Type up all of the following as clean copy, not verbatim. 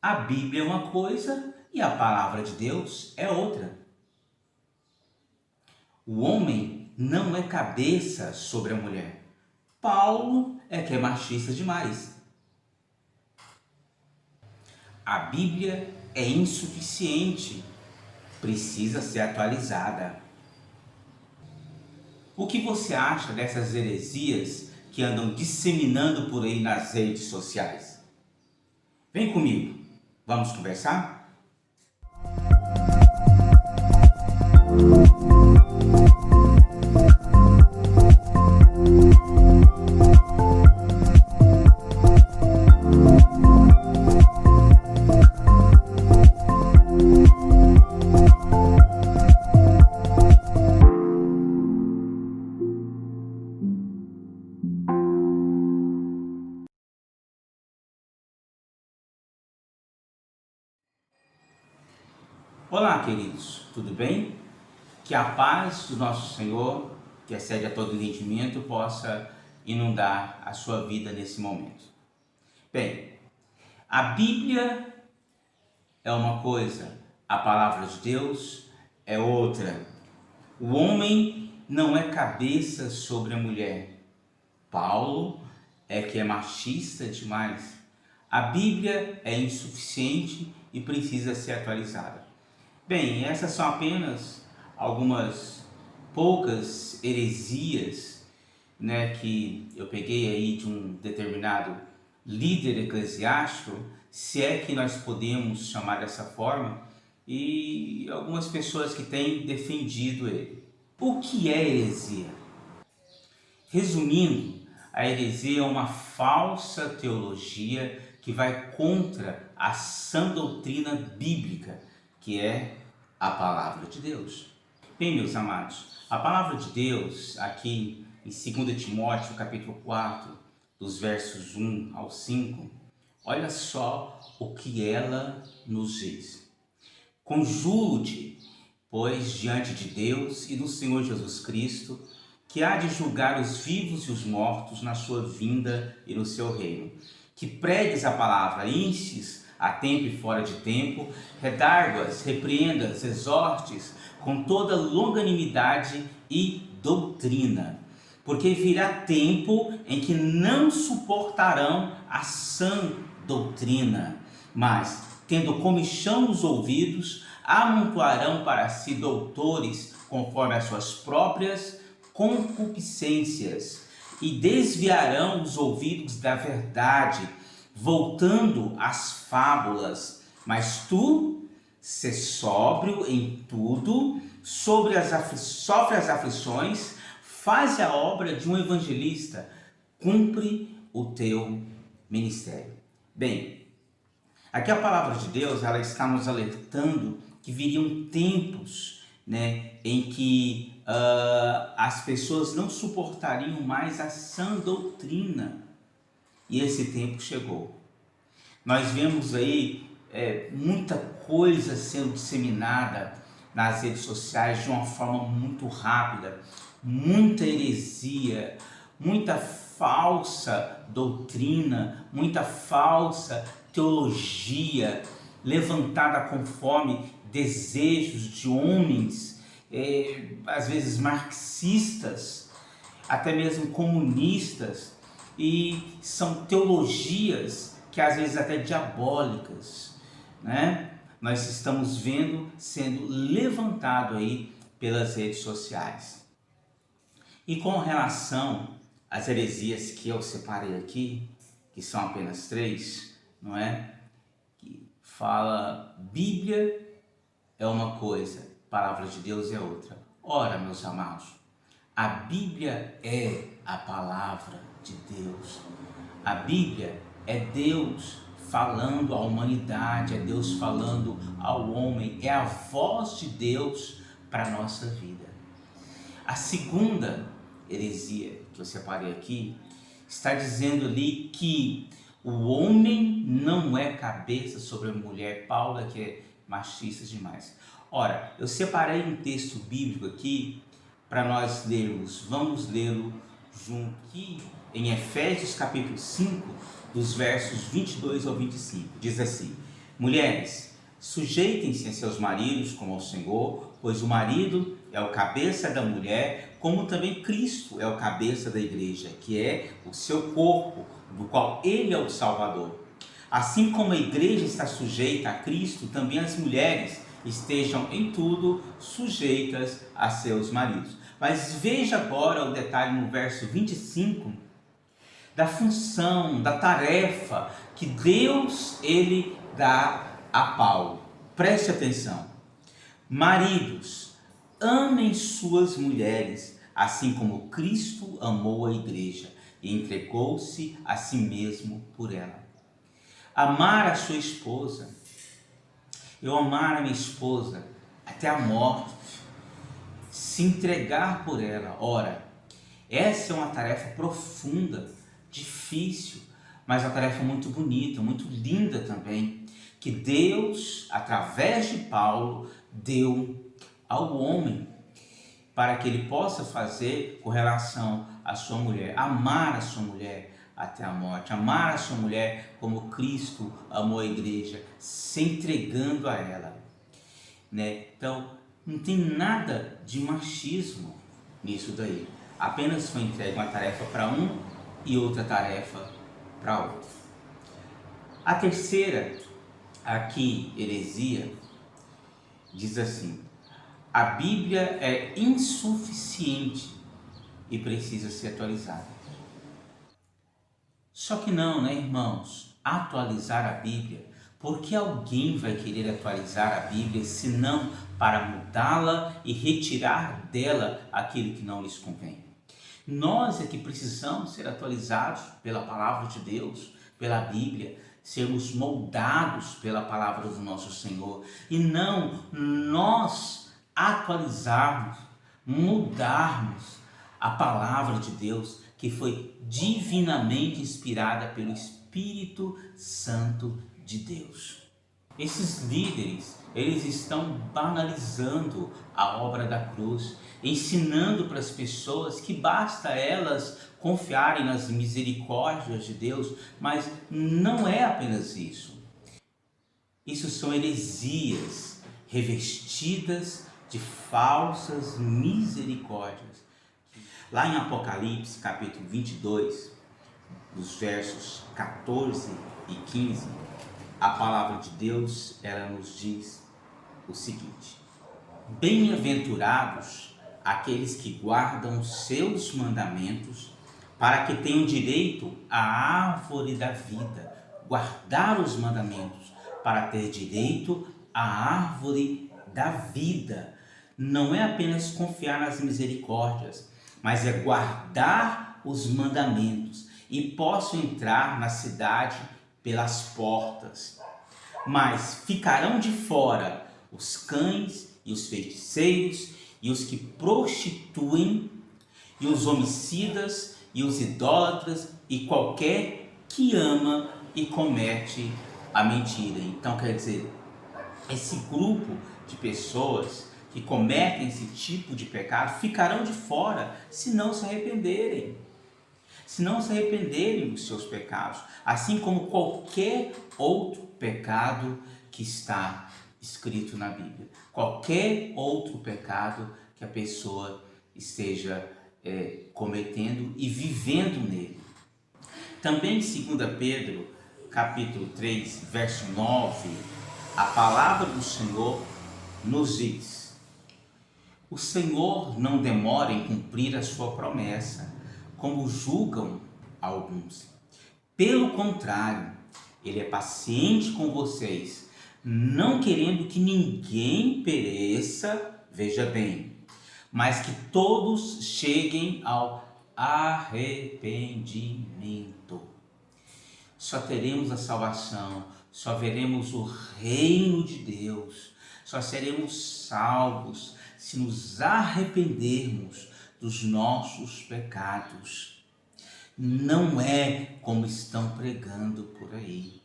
A Bíblia é uma coisa e a palavra de Deus é outra. O homem não é cabeça sobre a mulher. Paulo é que é machista demais. A Bíblia é insuficiente, precisa ser atualizada. O que você acha dessas heresias que andam disseminando por aí nas redes sociais? Vem comigo, vamos conversar? Olá, queridos, tudo bem? Que a paz do nosso Senhor, que excede a todo entendimento, possa inundar a sua vida nesse momento. Bem, a Bíblia é uma coisa, a palavra de Deus é outra. O homem não é cabeça sobre a mulher. Paulo é que é machista demais. A Bíblia é insuficiente e precisa ser atualizada. Bem, essas são apenas algumas poucas heresias, que eu peguei aí de um determinado líder eclesiástico, se é que nós podemos chamar dessa forma, e algumas pessoas que têm defendido ele. O que é heresia? Resumindo, a heresia é uma falsa teologia que vai contra a sã doutrina bíblica, que é a palavra de Deus. Bem, meus amados, a palavra de Deus, aqui em 2 Timóteo, capítulo 4, dos versos 1 ao 5, olha só o que ela nos diz. Conjuro-te, pois, diante de Deus e do Senhor Jesus Cristo, que há de julgar os vivos e os mortos na sua vinda e no seu reino. Que pregues a palavra, instes a tempo e fora de tempo, redarguas, repreendas, exortes, com toda longanimidade e doutrina. Porque virá tempo em que não suportarão a sã doutrina, mas, tendo comichão nos ouvidos, amontoarão para si doutores conforme as suas próprias concupiscências e desviarão os ouvidos da verdade, voltando às fábulas. Mas tu, sê sóbrio em tudo, sofre as aflições, faz a obra de um evangelista, cumpre o teu ministério. Bem, aqui a palavra de Deus, ela está nos alertando que viriam tempos, em que as pessoas não suportariam mais a sã doutrina. E esse tempo chegou. Nós vemos aí muita coisa sendo disseminada nas redes sociais de uma forma muito rápida, muita heresia, muita falsa doutrina, muita falsa teologia levantada conforme desejos de homens, às vezes marxistas, até mesmo comunistas, e são teologias que às vezes até diabólicas, Nós estamos vendo sendo levantado aí pelas redes sociais. E com relação às heresias que eu separei aqui, que são apenas 3, que fala Bíblia é uma coisa, palavra de Deus é outra. Ora, meus amados, a Bíblia é a palavra de Deus. A Bíblia é Deus falando à humanidade, é Deus falando ao homem, é a voz de Deus para a nossa vida. A segunda heresia que eu separei aqui está dizendo ali que o homem não é cabeça sobre a mulher. Paulo é que é machista demais. Ora, eu separei um texto bíblico aqui para nós lermos. Vamos lê-lo junto aqui em Efésios capítulo 5, dos versos 22 ao 25. Diz assim: Mulheres, sujeitem-se a seus maridos como ao Senhor, pois o marido é o cabeça da mulher, como também Cristo é o cabeça da igreja, que é o seu corpo, do qual ele é o Salvador. Assim como a igreja está sujeita a Cristo, também as mulheres estejam em tudo sujeitas a seus maridos. Mas veja agora o detalhe no verso 25, da função, da tarefa que Deus ele dá a Paulo. Preste atenção. Maridos, amem suas mulheres, assim como Cristo amou a igreja e entregou-se a si mesmo por ela. Amar a sua esposa, eu amar a minha esposa até a morte, se entregar por ela. Ora, essa é uma tarefa profunda, difícil, mas uma tarefa muito bonita, muito linda também, que Deus, através de Paulo, deu ao homem, para que ele possa fazer com relação à sua mulher, amar a sua mulher até a morte, amar a sua mulher como Cristo amou a igreja, se entregando a ela, né? Então, não tem nada de machismo nisso daí, apenas foi entregue uma tarefa para um e outra tarefa para outro. A terceira, aqui, heresia, diz assim: a Bíblia é insuficiente e precisa ser atualizada. Só que não, né, irmãos? Atualizar a Bíblia. Por que alguém vai querer atualizar a Bíblia se não para mudá-la e retirar dela aquilo que não lhes convém? Nós é que precisamos ser atualizados pela palavra de Deus, pela Bíblia, sermos moldados pela palavra do nosso Senhor, e não nós atualizarmos, mudarmos a palavra de Deus, que foi divinamente inspirada pelo Espírito Santo de Deus. Esses líderes, eles estão banalizando a obra da cruz, ensinando para as pessoas que basta elas confiarem nas misericórdias de Deus, mas não é apenas isso. Isso são heresias revestidas de falsas misericórdias. Lá em Apocalipse, capítulo 22, dos versos 14 e 15, a palavra de Deus, ela nos diz o seguinte: bem-aventurados aqueles que guardam os seus mandamentos, para que tenham direito à árvore da vida. Guardar os mandamentos para ter direito à árvore da vida. Não é apenas confiar nas misericórdias, mas é guardar os mandamentos e posso entrar na cidade pelas portas. Mas ficarão de fora os cães e os feiticeiros e os que prostituem e os homicidas e os idólatras e qualquer que ama e comete a mentira. Então, quer dizer, esse grupo de pessoas que cometem esse tipo de pecado ficarão de fora se não se arrependerem. Se não se arrependerem dos seus pecados, assim como qualquer outro pecado que está escrito na Bíblia. Qualquer outro pecado que a pessoa esteja cometendo e vivendo nele. Também em 2 Pedro, capítulo 3, verso 9, a palavra do Senhor nos diz: o Senhor não demora em cumprir a sua promessa, como julgam alguns. Pelo contrário, Ele é paciente com vocês, não querendo que ninguém pereça, veja bem, mas que todos cheguem ao arrependimento. Só teremos a salvação, só veremos o reino de Deus, só seremos salvos se nos arrependermos dos nossos pecados. Não é como estão pregando por aí,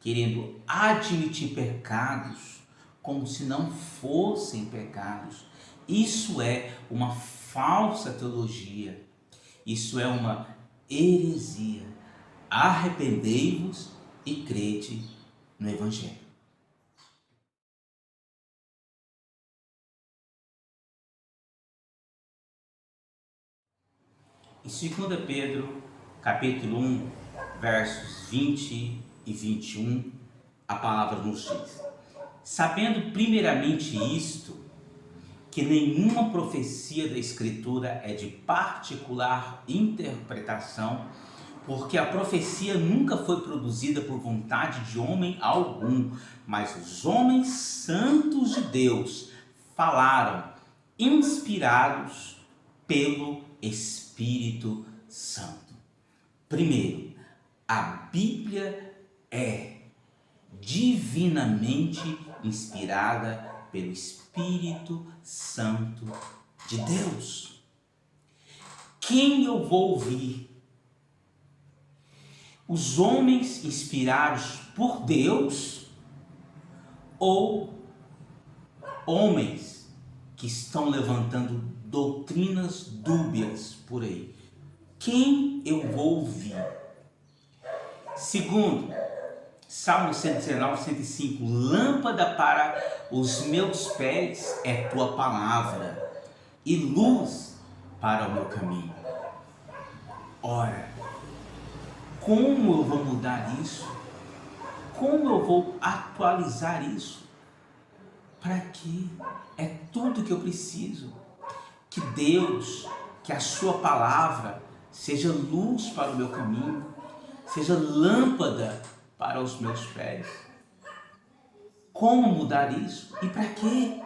querendo admitir pecados como se não fossem pecados. Isso é uma falsa teologia, isso é uma heresia. Arrependei-vos e crede no Evangelho. Em 2 Pedro, capítulo 1, versos 20 e 21, a palavra nos diz: sabendo primeiramente isto, que nenhuma profecia da Escritura é de particular interpretação, porque a profecia nunca foi produzida por vontade de homem algum, mas os homens santos de Deus falaram, inspirados pelo Espírito Santo. Primeiro, a Bíblia é divinamente inspirada pelo Espírito Santo de Deus. Quem eu vou ouvir? Os homens inspirados por Deus ou homens que estão levantando doutrinas dúbias por aí? Quem eu vou ouvir? Segundo, Salmo 119, 105, lâmpada para os meus pés é tua palavra e luz para o meu caminho. Ora, como eu vou mudar isso? Como eu vou atualizar isso? Para quê? É tudo que eu preciso. Que Deus, que a sua palavra seja luz para o meu caminho, seja lâmpada para os meus pés. Como mudar isso? E para quê?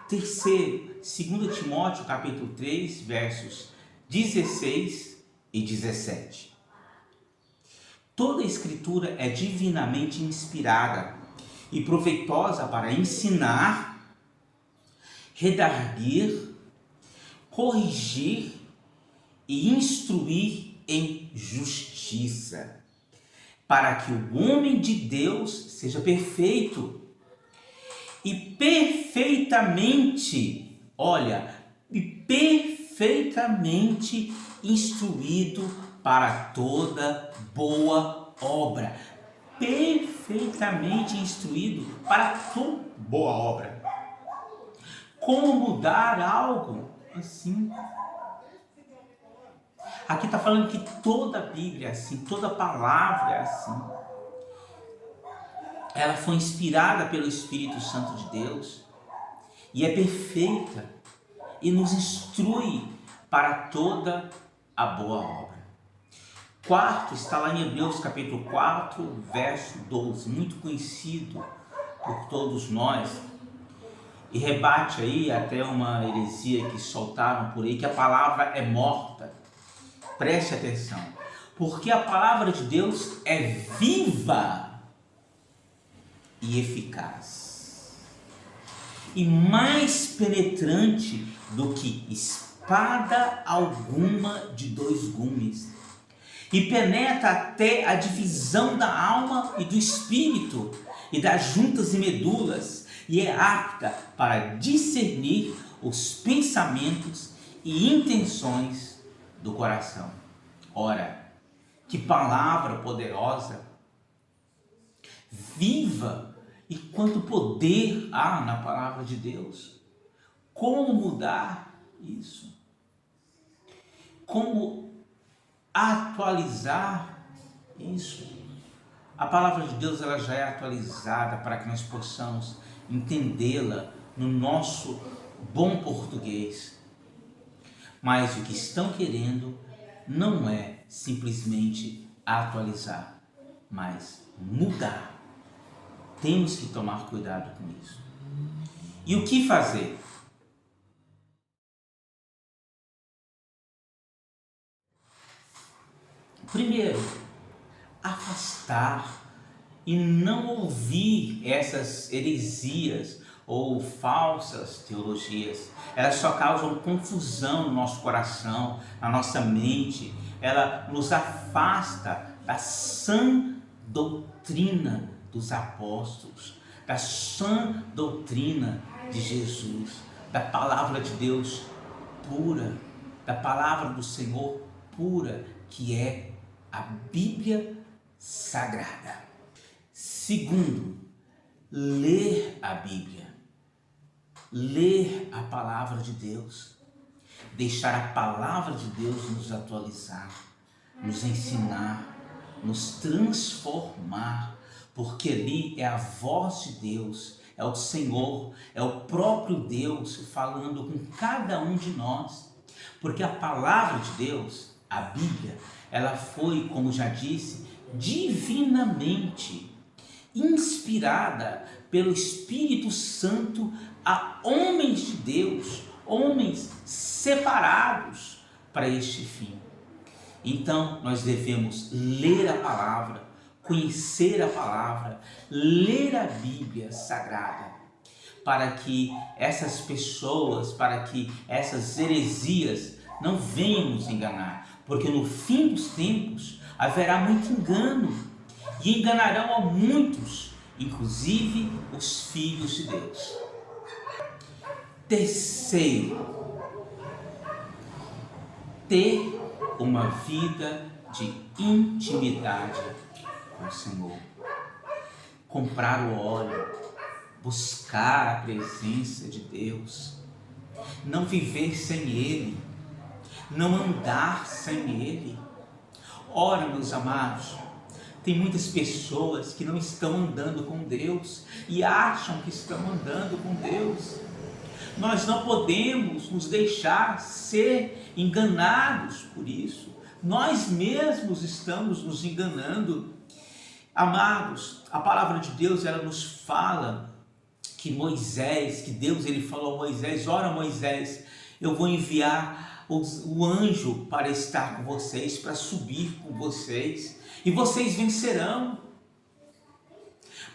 Terceiro, 2 Timóteo capítulo 3, versos 16 e 17. Toda a escritura é divinamente inspirada e proveitosa para ensinar, redarguir, corrigir e instruir em justiça, para que o homem de Deus seja perfeito e perfeitamente, perfeitamente instruído para toda boa obra. Perfeitamente instruído para toda boa obra. Como mudar algo assim? Aqui está falando que toda a Bíblia é assim, toda palavra é assim. Ela foi inspirada pelo Espírito Santo de Deus e é perfeita e nos instrui para toda a boa obra. Quarto, está lá em Hebreus capítulo 4, verso 12, muito conhecido por todos nós, e rebate aí até uma heresia que soltaram por aí, que a palavra é morta. Preste atenção, porque a palavra de Deus é viva e eficaz, e mais penetrante do que espada alguma de dois gumes, e penetra até a divisão da alma e do espírito, e das juntas e medulas, e é apta para discernir os pensamentos e intenções do coração. Ora, que palavra poderosa, viva, e quanto poder há na palavra de Deus. Como mudar isso? Como atualizar isso? A palavra de Deus ela já é atualizada para que nós possamos entendê-la no nosso bom português. Mas o que estão querendo não é simplesmente atualizar, mas mudar. Temos que tomar cuidado com isso. E o que fazer? Primeiro, afastar e não ouvir essas heresias ou falsas teologias. Elas só causam confusão no nosso coração, na nossa mente. Ela nos afasta da sã doutrina dos apóstolos, da sã doutrina de Jesus, da palavra de Deus pura, da palavra do Senhor pura, que é a Bíblia Sagrada. Segundo, ler a Bíblia, ler a palavra de Deus, deixar a palavra de Deus nos atualizar, nos ensinar, nos transformar, porque ali é a voz de Deus, é o Senhor, é o próprio Deus falando com cada um de nós, porque a palavra de Deus, a Bíblia, ela foi, como já disse, divinamente inspirada pelo Espírito Santo a homens de Deus, homens separados para este fim. Então nós devemos ler a palavra, conhecer a palavra, ler a Bíblia Sagrada, para que essas pessoas, para que essas heresias não venham nos enganar, porque no fim dos tempos haverá muito engano e enganarão a muitos, inclusive os filhos de Deus. Terceiro, ter uma vida de intimidade com o Senhor. Comprar o óleo, buscar a presença de Deus, não viver sem Ele, não andar sem Ele. Ora, meus amados, tem muitas pessoas que não estão andando com Deus e acham que estão andando com Deus. Nós não podemos nos deixar ser enganados por isso. Nós mesmos estamos nos enganando. Amados, a palavra de Deus, ela nos fala que Moisés, que Deus ele falou a Moisés: ora Moisés, eu vou enviar o anjo para estar com vocês, para subir com vocês, e vocês vencerão.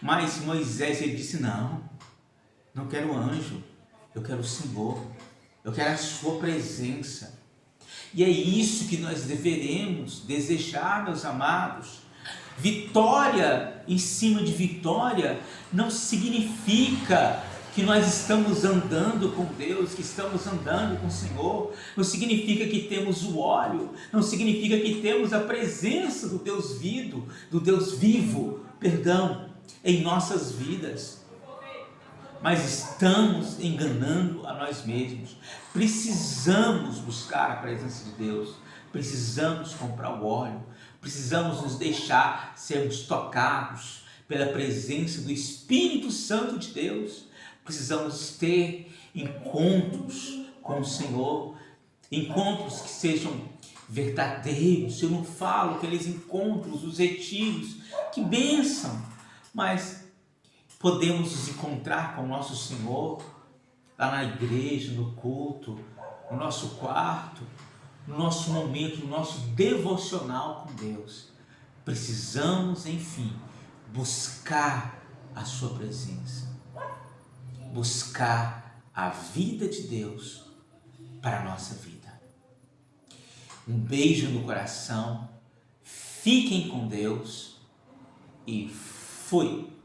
Mas Moisés ele disse: não quero anjo, eu quero o Senhor, eu quero a sua presença. E é isso que nós deveremos desejar, meus amados. Vitória em cima de vitória não significa que nós estamos andando com Deus, que estamos andando com o Senhor, não significa que temos o óleo, não significa que temos a presença do Deus vivo, em nossas vidas, mas estamos enganando a nós mesmos. Precisamos buscar a presença de Deus, precisamos comprar o óleo, precisamos nos deixar sermos tocados pela presença do Espírito Santo de Deus. Precisamos ter encontros com o Senhor, encontros que sejam verdadeiros. Eu não falo aqueles encontros, os retiros, que bênção, mas podemos nos encontrar com o nosso Senhor lá na igreja, no culto, no nosso quarto, no nosso momento, no nosso devocional com Deus. Precisamos, enfim, buscar a sua presença, buscar a vida de Deus para a nossa vida. Um beijo no coração, fiquem com Deus e fui!